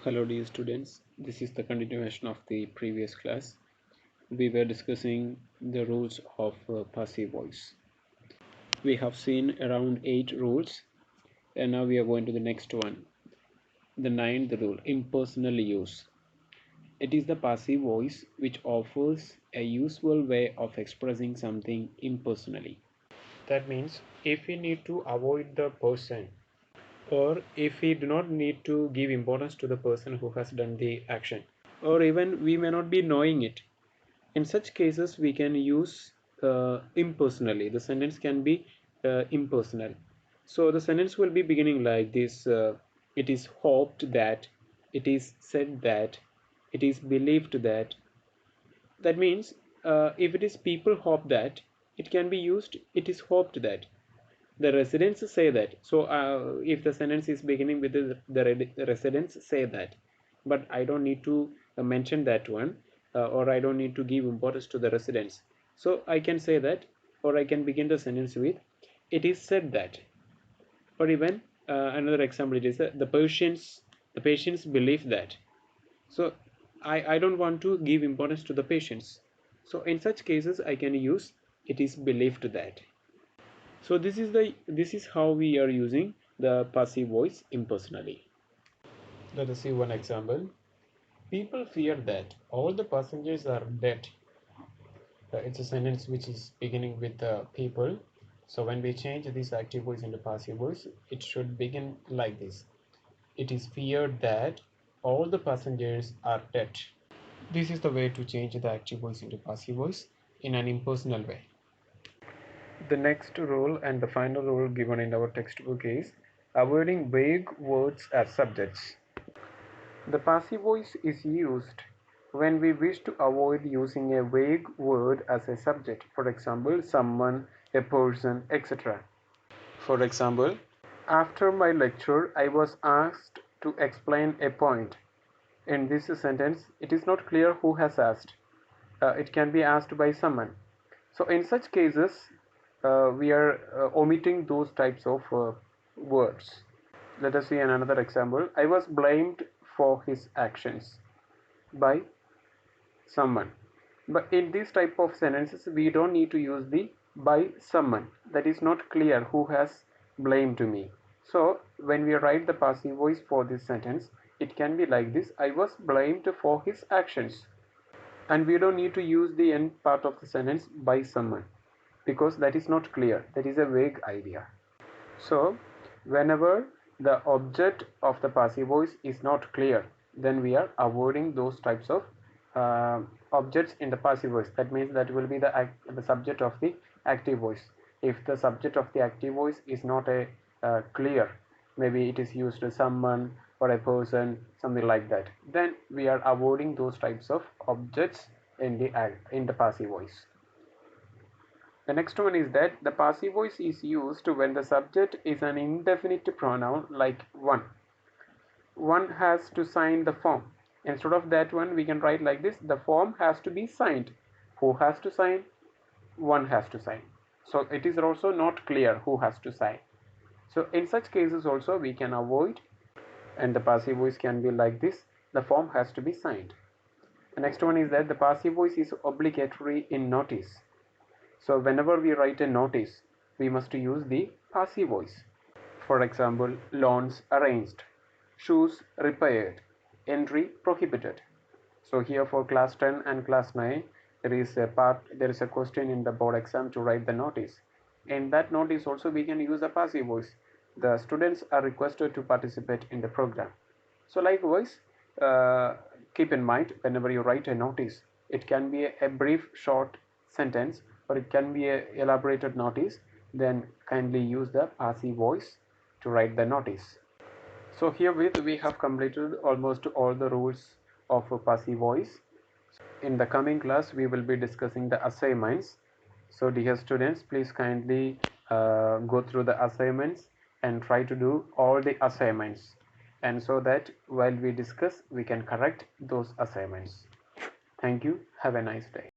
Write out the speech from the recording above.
Hello dear students, this is the continuation of the previous class. We were discussing the rules of passive voice. We have seen around 8 rules and now we are going to the next one. The ninth rule, impersonal use. It is the passive voice which offers a useful way of expressing something impersonally. That means if we need to avoid the person or if we do not need to give importance to the person who has done the action, or even we may not be knowing it, in such cases we can use impersonally. The sentence can be impersonal. So the sentence will be beginning like this: it is hoped that, it is said that, it is believed that. That means if it is people hope that, it can be used it is hoped that, the residents say that. So if the sentence is beginning with the residents say that, but I don't need to mention that one, or I don't need to give importance to the residents, so I can say that, or I can begin the sentence with it is said that. Or even another example, it is the patients believe that. So I don't want to give importance to the patients, so in such cases I can use it is believed that. So this is how we are using the passive voice impersonally. Let us see one example. People fear that all the passengers are dead. It's a sentence which is beginning with the people. So when we change this active voice into passive voice, it should begin like this: it is feared that all the passengers are dead. This is the way to change the active voice into passive voice in an impersonal way. The next rule and the final rule given in our textbook is avoiding vague words as subjects. The passive voice is used when we wish to avoid using a vague word as a subject. For example, someone, a person, etc. For example, after my lecture, I was asked to explain a point. In this sentence, it is not clear who has asked. It can be asked by someone. So in such cases, we are omitting those types of words. Let us see another example. I was blamed for his actions by someone. But in this type of sentences, we don't need to use the by someone. That is not clear who has blamed me. So when we write the passive voice for this sentence, it can be like this: I was blamed for his actions. And we don't need to use the end part of the sentence by someone, because that is not clear. That is a vague idea. So whenever the object of the passive voice is not clear, then we are avoiding those types of objects in the passive voice. That means that will be the subject of the active voice. If the subject of the active voice is not a clear, maybe it is used to someone or a person, something like that, then we are avoiding those types of objects in the passive voice. The next one is that the passive voice is used when the subject is an indefinite pronoun like one. One has to sign the form. Instead of that one, we can write like this: the form has to be signed. Who has to sign? One has to sign. So it is also not clear who has to sign. So in such cases also we can avoid, and the passive voice can be like this: the form has to be signed. The next one is that the passive voice is obligatory in notice. So whenever we write a notice, we must use the passive voice. For example, loans arranged, shoes repaired, entry prohibited. So here for class 10 and class 9, there is a question in the board exam to write the notice. In that notice also we can use a passive voice. The students are requested to participate in the program. So likewise, keep in mind whenever you write a notice, it can be a brief short sentence or it can be a elaborated notice, then kindly use the passive voice to write the notice. So herewith we have completed almost all the rules of a passive voice. In the coming class we will be discussing the assignments. So dear students, please kindly go through the assignments and try to do all the assignments, and so that while we discuss we can correct those assignments. Thank you. Have a nice day.